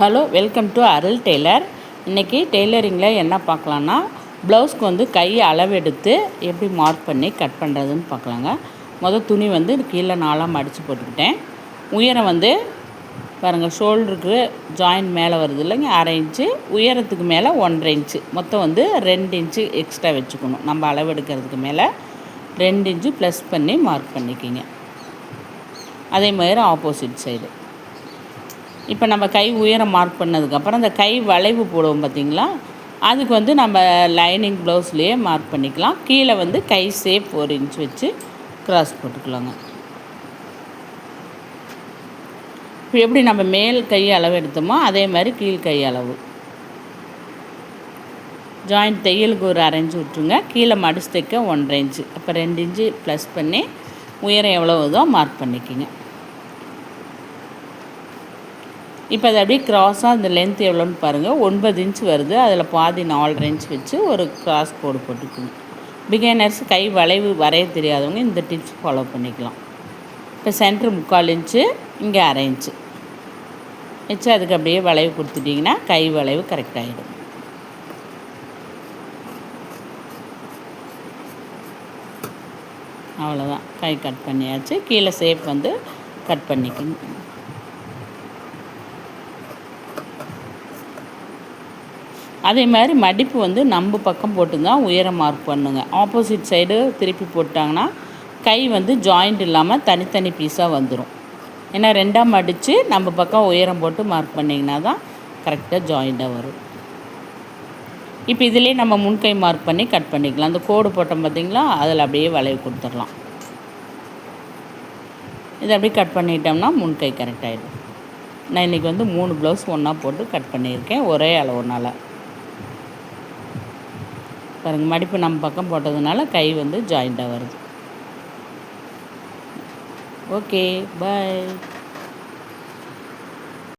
Hello, welcome to Arul tailor. இன்றைக்கி டெய்லரிங்கில் என்ன பார்க்கலான்னா, ப்ளவுஸ்க்கு வந்து கை அளவெடுத்து எப்படி மார்க் பண்ணி கட் பண்ணுறதுன்னு பார்க்கலாங்க. துணி வந்து கீழே 4ஆக மடித்து போட்டுக்கிட்டேன். உயரம் வந்து பாருங்கள், ஷோல்டருக்கு ஜாயிண்ட் மேலே வருது இல்லைங்க, 1/2 இன்ச்சு, உயரத்துக்கு மேலே 1.5 இன்ச்சு, மொத்தம் வந்து 2 இன்ச்சு எக்ஸ்ட்ரா வச்சுக்கணும். நம்ம அளவெடுக்கிறதுக்கு மேலே 2 இன்ச்சு ப்ளஸ் பண்ணி மார்க் பண்ணிக்கிங்க. அதே மாதிரி ஆப்போசிட் சைடு. இப்போ நம்ம கை உயரம் மார்க் பண்ணதுக்கப்புறம் அந்த கை வளைவு போடுவோம் பார்த்திங்களா, அதுக்கு வந்து நம்ம லைனிங் ப்ளவுஸ்லேயே மார்க் பண்ணிக்கலாம். கீழே வந்து கை ஷேப் 1 இன்ச் வச்சு க்ராஸ் போட்டுக்கலாங்க. இப்போ எப்படி நம்ம மேல் கை அளவு எடுத்தோமோ அதே மாதிரி கீழ் கை அளவு. ஜாயிண்ட் தையலுக்கு ஒரு 1/2 இன்ச்சு விட்டுருங்க. கீழே மடிச்சு தைக்க 1.5 இன்ச்சு. அப்போ 2 இன்ச்சு ப்ளஸ் பண்ணி உயரம் எவ்வளோ வருதோ மார்க் பண்ணிக்கிங்க. இப்போ அது அப்படியே க்ராஸாக அந்த லென்த் எவ்வளோன்னு பாருங்கள், 9 இன்ச் வருது. அதில் பாதி 4.5 இன்ச் வச்சு ஒரு க்ராஸ் கோடு போட்டுக்கணும். பிகைனர்ஸ் கை வளைவு வரைய தெரியாதவங்க இந்த டிப்ஸ் ஃபாலோ பண்ணிக்கலாம். இப்போ சென்ட்ரு 3/4 இன்ச்சு, இங்கே 1/2 இன்ச்சு வச்சு அதுக்கு அப்படியே வளைவு கொடுத்துட்டிங்கன்னா கை வளைவு கரெக்டாகிடும். அவ்வளோதான், கை கட் பண்ணியாச்சு. கீழே ஷேப் வந்து கட் பண்ணிக்கணும். அதே மாதிரி மடிப்பு வந்து நம்ம பக்கம் போட்டு தான் உயரம் மார்க் பண்ணுங்க. ஆப்போசிட் சைடு திருப்பி போட்டாங்கன்னா கை வந்து ஜாயிண்ட் இல்லாமல் தனித்தனி பீஸாக வந்துடும். ஏன்னா 2ஆக மடித்து நம்ம பக்கம் உயரம் போட்டு மார்க் பண்ணிங்கன்னா தான் கரெக்டாக ஜாயிண்ட்டாக வரும். இப்போ இதிலே நம்ம முன்கை மார்க் பண்ணி கட் பண்ணிக்கலாம். அந்த கோடு போட்டோம் பார்த்திங்களா, அதில் அப்படியே வளைவு கொடுத்துடலாம். இதை அப்படியே கட் பண்ணிட்டோம்னா முன்கை கரெக்டாகிடும். நான் இன்றைக்கி வந்து 3 ப்ளவுஸ் ஒன்றா போட்டு கட் பண்ணியிருக்கேன், ஒரே அளவுனால். பாருங்கள், மடிப்பு நம்ம பக்கம் போட்டதுனால கை வந்து ஜாயிண்ட்டாக வருது. ஓகே, பாய்.